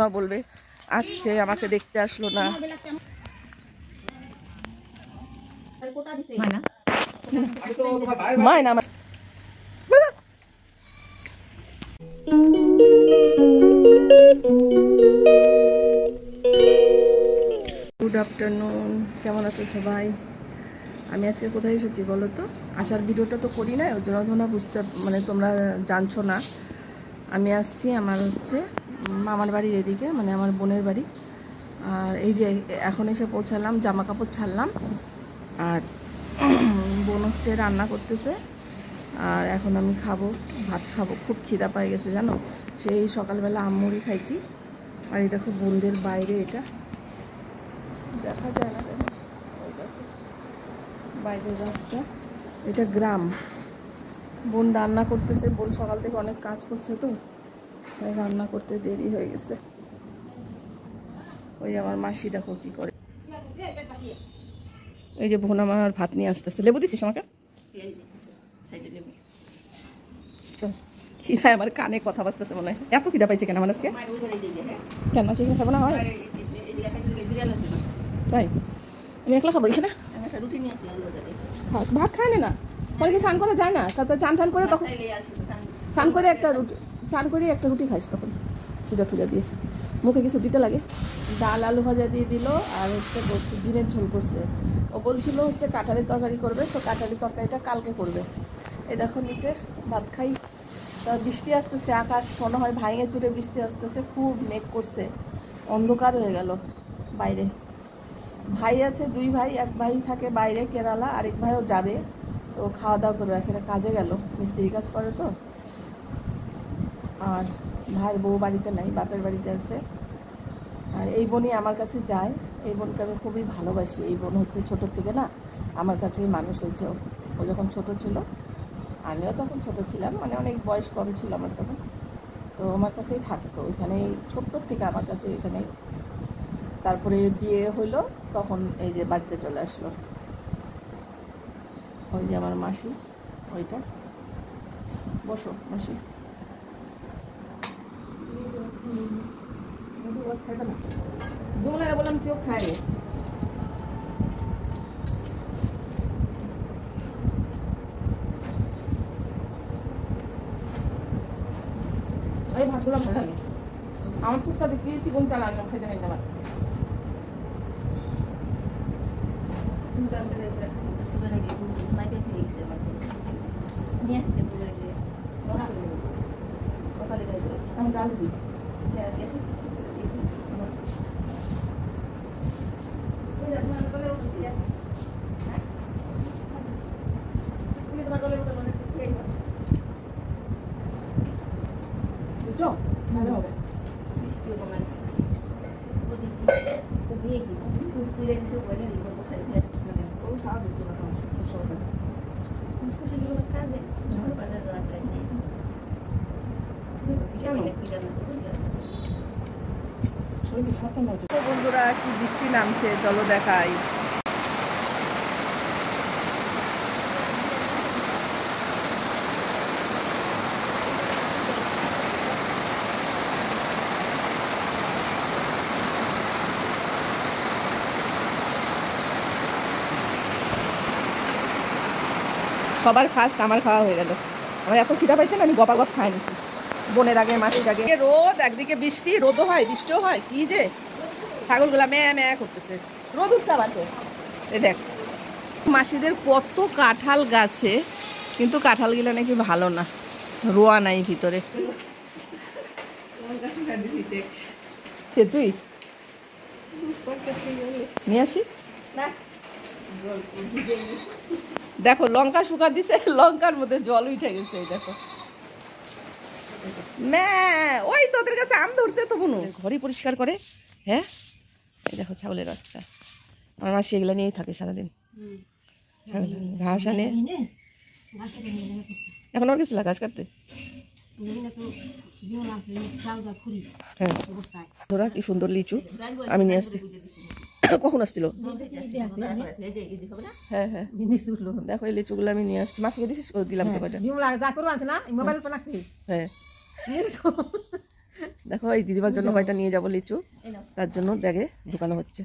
কাকিমা বলবে আসছে, আমাকে দেখতে আসলো না। মায়না গুড আফটারনুন, কেমন আছো সবাই? আমি আজকে কোথায় এসেছি বলো তো? আসার ভিডিওটা তো করি না, ওই জন্য তোমরা বুঝতে মানে তোমরা জানছো না। আমি আসছি আমার হচ্ছে মামার বাড়ির এদিকে, মানে আমার বোনের বাড়ি। আর এই যে এখন এসে পৌঁছালাম, জামা কাপড় ছাড়লাম, আর বোন হচ্ছে রান্না করতেছে। আর এখন আমি খাবো, ভাত খাবো। খুব খিদা পাই গেছে জানো, সেই সকালবেলা আমমুড়ি খাইছি। আর এই দেখো বোনদের বাইরে, এটা দেখা যায় না, দেখো ওই দেখো বাইরের রাস্তা, এটা গ্রাম। বোন রান্না করতেছে, বোন সকাল থেকে অনেক কাজ করছে তো, তাই রান্না করতে দেরি হয়ে গেছে। ওই আমার মাসি দেখো কি করে। এই যে বোন আমার ভাত নিয়ে আসতেছে। লেবু দিছিস আমাকে? খিদায় আমার কানে কথা বাজতেছে মনে হয়। এত খিদা পাইছে কেন আমার আজকে? কেন সেখানে খাবো না হয়? তাই আমি একলা খাবো এখানে? ভাত খায় না, পরে কি স্নান করা যায় না? চান টান করে তখন চান করে একটা রুটি খাইস, তখন পূজা টুজা দিয়ে মুখে কিছু দিতে লাগে। ডাল আলু ভাজা দিয়ে দিল, আর হচ্ছে ডিমের ঝোল করছে। ও বলছিল হচ্ছে কাঁঠালের তরকারি করবে, তো কাঁঠালের তরকারিটা কালকে করবে। এই দেখো নিচে ভাত খাই। তা বৃষ্টি আসতেছে, আকাশ মনে হয় ভাঙে চুরে বৃষ্টি আসতেছে, খুব মেঘ করছে, অন্ধকার হয়ে গেল বাইরে। ভাই আছে, দুই ভাই, এক ভাই থাকে বাইরে কেরালা, আরেক ভাইও যাবে, তো খাওয়া দাওয়া করবে। এখানে কাজে গেল, মিস্ত্রি কাজ করে তো। আর ভাইয়ের বউ বাড়িতে নাই, বাপের বাড়িতে আছে। আর এই বোনই আমার কাছে যায়, এই বোনকে আমি খুবই ভালোবাসি। এই বোন হচ্ছে ছোটোর থেকে না আমার কাছেই মানুষ হয়েছে। ও যখন ছোট ছিল, আমিও তখন ছোট ছিলাম, মানে অনেক বয়স কম ছিল আমার তখন, তো আমার কাছেই থাকতো ওইখানেই, ছোট্টোর থেকে আমার কাছে এখানেই। তারপরে বিয়ে হইলো, তখন এই যে বাড়িতে চলে আসলো। ওই যে আমার মাসি, ওইটা। বসো মাসি। বললাম কেউ খায় এই ভাতগুলো ভালো লাগে আমার। ফুচকা দেখি চিকন চালা আমি খেতে পারি না। আমার ডাল দিই বুঝছো, ভালো হবে। বন্ধুরা কি বৃষ্টি নামছে, চলো দেখাই। সবার ফার্স্ট আমার খাওয়া হয়ে গেল। আমার এত খিদা পাইছে না, আমি গপাগপ খাই নিছি। বোনের আগে, মাসির আগে। রোদ, একদিকে বৃষ্টি, রোদও হয় বৃষ্টিও হয়, কি যে ছাগলগুলা ম্যা ম্যা করতেছে। রোদ উঠছে আবার তো। এ দেখ মাসিদের কত কাঁঠাল গাছে, কিন্তু কাঁঠালগুলা নাকি ভালো না, রোয়া নাই ভিতরে। তুই নিয়ে আসি। দেখো লঙ্কা শুকা দিছে, লঙ্কার মধ্যে জল উঠে গেছে। দেখো ওই তোদের কাছে আম ধরছে তো বুনু, ঘরই পরিষ্কার করে। হ্যাঁ এই দেখো ছাগলের বাচ্চা, আমার মাসি এগুলো নিয়েই থাকে সারাদিন। ঘাস আনে, এখন আর গেছিল ঘাস কাটতে। হ্যাঁ ধরা কি সুন্দর লিচু, আমি নিয়ে আসছি। কখন আসছিল? হ্যাঁ হ্যাঁ দেখো এই লিচুগুলো আমি নিয়ে আসছি, মাসিকে দিছিস? দিলাম তো কয়টা। হ্যাঁ দেখো এই দিদিমার জন্য কয়টা নিয়ে যাবো লিচু, তার জন্য ব্যাগে ঢুকানো হচ্ছে।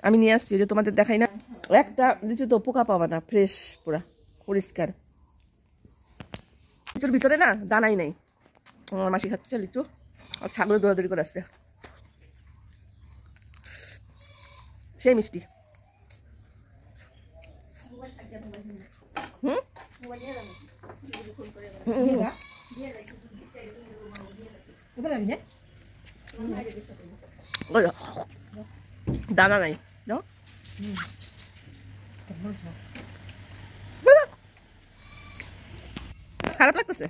আমি নিয়ে আসছি, যে তোমাদের দেখাই না, একটা লিচু তো পোকা পাবা না, ফ্রেশ পুরা পরিষ্কার। লিচুর ভিতরে না দানাই নেই। আমার মাসি খাচ্ছে লিচু, আর ছাগলের দৌড়াদৌড়ি করে আসছে, সেই মিষ্টি। হুম দানা নাই, খারাপ লাগতেছে।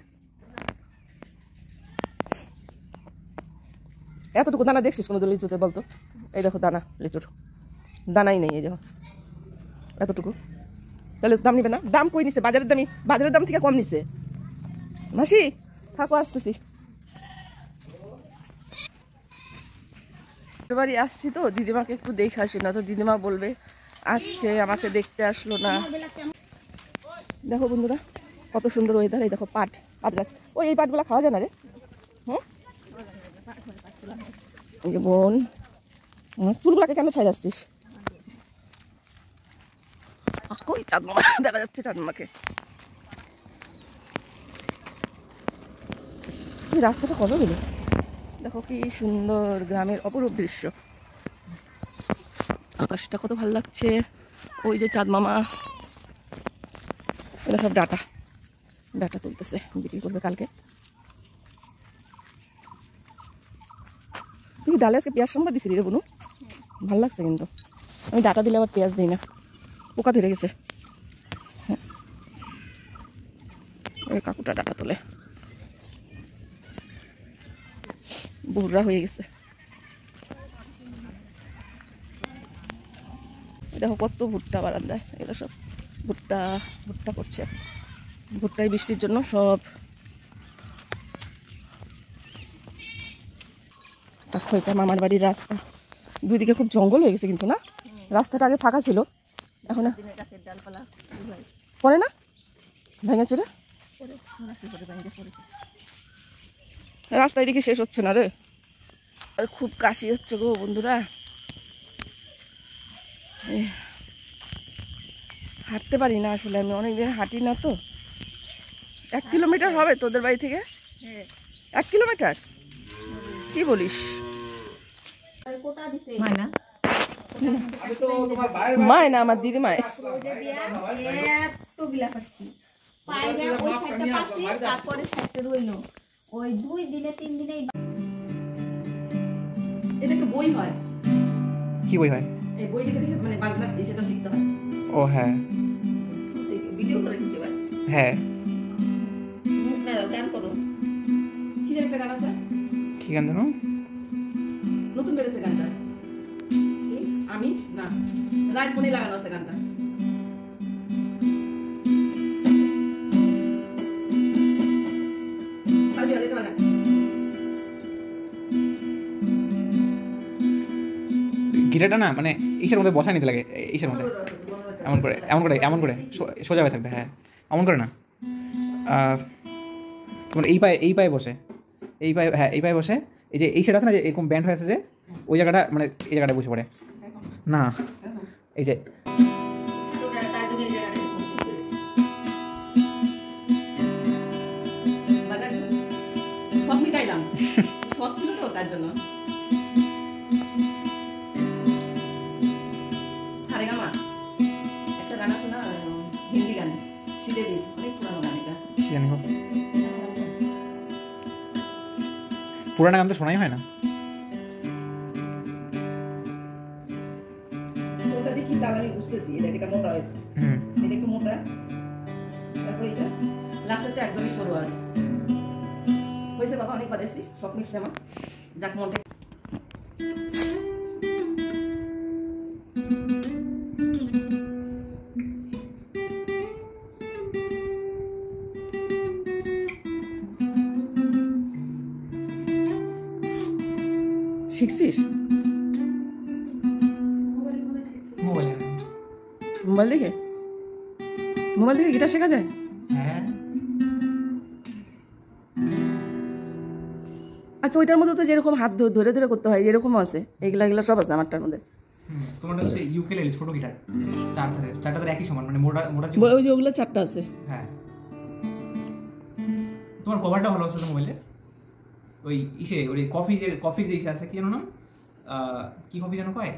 এতটুকু দানা দেখছিস কোনোদিন লিচুতে বলতো? এই দেখো দানা, লিচুর দানাই নেই, এই দেখো এতটুকু। তাহলে দাম নিবে না? দাম কই নিছে? বাজারের দাম থেকে কম নিছে। মাসি থাকো, আসতেছি। বাড়ি আসছি তো, দিদিমাকে একটু দেখে আসি, না তো দিদিমা বলবে আসছে আমাকে দেখতে আসলো না। দেখো বন্ধুরা কত সুন্দর ওয়েদার। এই দেখো পাট গাছ। ওই এই পাটগুলা খাওয়া যায় না রে? হ্যাঁ বোন, চুলগুলাকে কেন ছাই আসছিস? কই চাঁদমামা দেখা যাচ্ছে, চাঁদমামাকে। রাস্তাটা কবে গেল? দেখো কি সুন্দর গ্রামের অপরূপ দৃশ্য। আকাশটা কত ভালো লাগছে। ওই যে চাঁদমামা, এটা সব ডাটা তুলতেছে, বিক্রি করবে কালকে। তুই ডালে আজকে পেঁয়াজ সম্বার দিছিলি রে বোনু, ভালো লাগছে কিন্তু। আমি ডাটা দিলে আবার পেঁয়াজ দিই না, পোকা ধরে গেছে। ওই কাকুটা ডাটা তোলে, বুড়া হয়ে গেছে। দেখো কত ভুট্টা বারান্দায়, এগুলো সব ভুট্টা করছে। ভুট্টায় বৃষ্টির জন্য সব। দেখো এটা মামার বাড়ির রাস্তা, দুইদিকে খুব জঙ্গল হয়ে গেছে কিন্তু না? রাস্তাটা আগে ফাঁকা ছিল, এখন পরে না ভেঙে চুরে রাস্তা এদিকে শেষ হচ্ছে না রে। আর খুব কাশি হচ্ছে গো বন্ধুরা, হাঁটতে পারি না আসলে, আমি অনেকদিন হাঁটি না তো। 1 কিলোমিটার হবে তোদের বাড়ি থেকে? 1 কিলোমিটার? কি বলিস? মায় না, আমার দিদি মায়। এটা একটা বই হয়। কি বই হয়? এই বই দেখে দেখে মানে বাজনা সেটা শিখতে হয়। ও হ্যাঁ ভিডিও করে দিতে পারে। হ্যাঁ, গান করো। কি একটা গান আছে, কি গান জানো? নতুন বেরিয়েছে গানটা, আমি না রাইট মনে লাগানো আছে গানটা। গিটারটা না মানে ইসের মধ্যে বসায় নিতে লাগে, ইসের মধ্যে এমন করে সোজা হয়ে থাকবে। হ্যাঁ এমন করে না, তোমার এই পায়ে বসে, হ্যাঁ এই পায়ে বসে, এই যে এই সেট আছে না, যে এরকম ব্যান্ড হয়ে আছে, যে ওই জায়গাটা মানে এই জায়গাটা বসে পড়ে না, এই যে সব মিটাইলাম, সব ছিল তো তার জন্য। সারেগামা একটা গান আছে না, হিন্দি গান, শ্রীদেবীর, অনেক পুরানো গান। এটা কি জানি পুরানো গান তো শোনাই হয় না। ওটা দেখি তাহলে আমি বুঝতেছি এটা মোটা হয়, এটা একটু মোটা, তারপর এটা লাস্টটা একদমই সরু আছে। হয়েছে বাবা, অনেক বাজাইছি, সব মিটছে আমার। যাক মনটা শিখছিস? মোবাইল দেখে গিটার শেখা যায়? হ্যাঁ। আচ্ছা ওইটার মধ্যে তো যেরকম হাত ধরে ধরে করতে হয় এরকম আছে, এগুলা এগুলা সব আছে আমারটার মধ্যে। তোমারটা হচ্ছে ইউকেলেলে ছোট গিটার, চারটা ধারে একই সমান, মানে মোটা মোটা ওই যে ওগুলো 4টা আছে। হ্যাঁ, তোমার কভারটা ভালো আছে তো মোবাইলে, ওই ইসে ওই কফির যে ইসে আছে কি জানো নাম, কি কফি যেন কয়